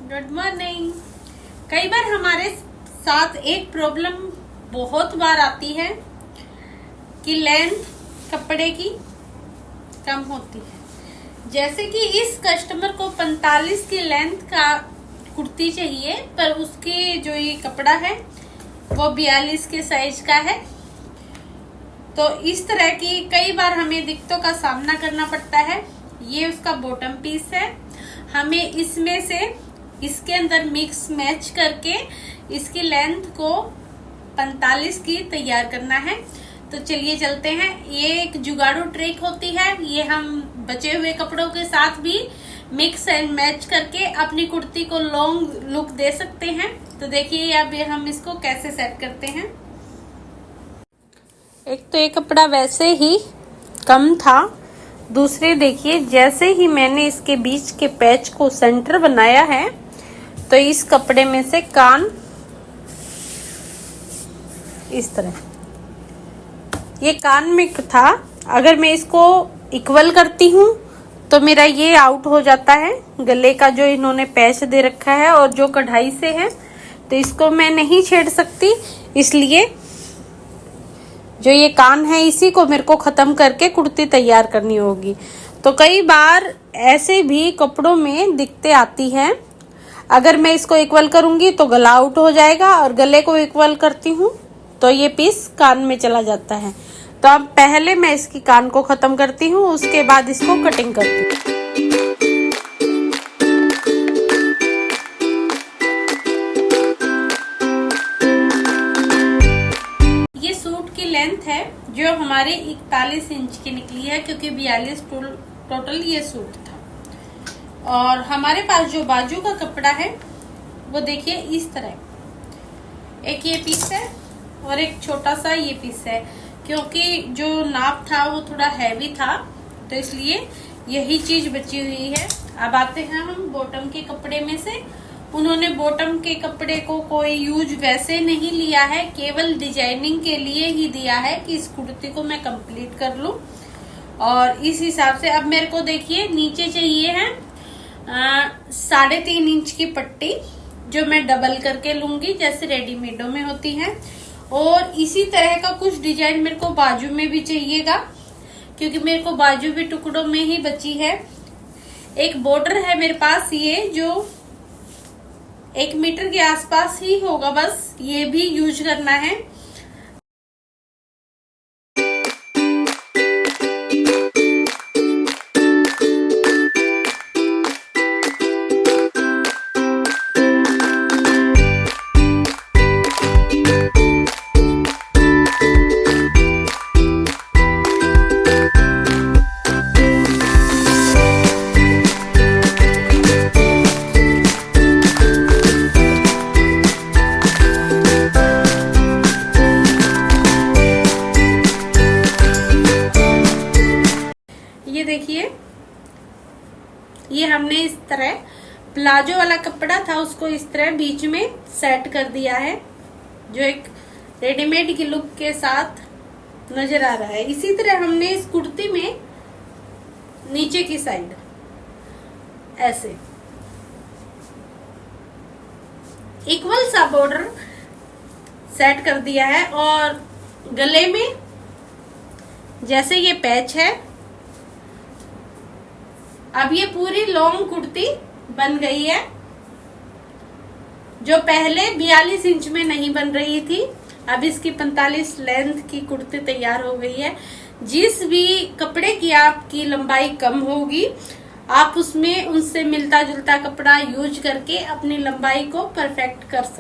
Good morning. कई बार हमारे साथ एक प्रॉब्लम बहुत बार आती है कि लेंथ कपड़े की कम होती है। जैसे कि इस कस्टमर को 45 की लेंथ का कुर्ती चाहिए, पर उसकी जो ये कपड़ा है वो 42 के साइज का है। तो इस तरह की कई बार हमें दिक्कतों का सामना करना पड़ता है। ये उसका बॉटम पीस है, हमें इसमें से इसके अंदर मिक्स मैच करके इसकी लेंथ को 45 की तैयार करना है। तो चलिए चलते हैं। ये एक जुगाड़ू ट्रिक होती है, ये हम बचे हुए कपड़ों के साथ भी मिक्स एंड मैच करके अपनी कुर्ती को लॉन्ग लुक दे सकते हैं। तो देखिए अब हम इसको कैसे सेट करते हैं। एक तो ये कपड़ा वैसे ही कम था, दूसरे देखिए जैसे ही मैंने इसके बीच के पैच को सेंटर बनाया है तो इस कपड़े में से कान इस तरह, ये कान में था। अगर मैं इसको इक्वल करती हूँ तो मेरा ये आउट हो जाता है। गले का जो इन्होंने पैच दे रखा है और जो कढ़ाई से है, तो इसको मैं नहीं छेड़ सकती, इसलिए जो ये कान है इसी को मेरे को खत्म करके कुर्ती तैयार करनी होगी। तो कई बार ऐसे भी कपड़ों में दिक्कतें आती हैं। अगर मैं इसको इक्वल करूंगी तो गला आउट हो जाएगा, और गले को इक्वल करती हूँ तो ये पीस कान में चला जाता है। तो अब पहले मैं इसकी कान को खत्म करती हूँ, उसके बाद इसको कटिंग करती हूँ। ये सूट की लेंथ है जो हमारे 41 इंच की निकली है, क्योंकि 42 टोटल ये सूट था। और हमारे पास जो बाजू का कपड़ा है वो देखिए इस तरह, एक ये पीस है और एक छोटा सा ये पीस है। क्योंकि जो नाप था वो थोड़ा हैवी था, तो इसलिए यही चीज बची हुई है। अब आते हैं हम बॉटम के कपड़े में से। उन्होंने बॉटम के कपड़े को कोई यूज वैसे नहीं लिया है, केवल डिजाइनिंग के लिए ही दिया है कि इस कुर्ती को मैं कंप्लीट कर लूं। और इस हिसाब से अब मेरे को देखिए नीचे चाहिए है 3.5 इंच की पट्टी, जो मैं डबल करके लूंगी जैसे रेडीमेडों में होती है। और इसी तरह का कुछ डिजाइन मेरे को बाजू में भी चाहिएगा, क्योंकि मेरे को बाजू भी टुकड़ों में ही बची है। एक बॉर्डर है मेरे पास, ये जो 1 मीटर के आसपास ही होगा, बस ये भी यूज करना है। ये देखिए, ये हमने इस तरह प्लाजो वाला कपड़ा था उसको इस तरह बीच में सेट कर दिया है, जो एक रेडीमेड की लुक के साथ नजर आ रहा है। इसी तरह हमने इस कुर्ती में नीचे की साइड ऐसे इक्वल सा बॉर्डर सेट कर दिया है। और गले में जैसे ये पैच है, अब ये पूरी लॉन्ग कुर्ती बन गई है, जो पहले 42 इंच में नहीं बन रही थी। अब इसकी 45 लेंथ की कुर्ती तैयार हो गई है। जिस भी कपड़े की आपकी लंबाई कम होगी, आप उसमें उनसे मिलता जुलता कपड़ा यूज करके अपनी लंबाई को परफेक्ट कर सकते हैं।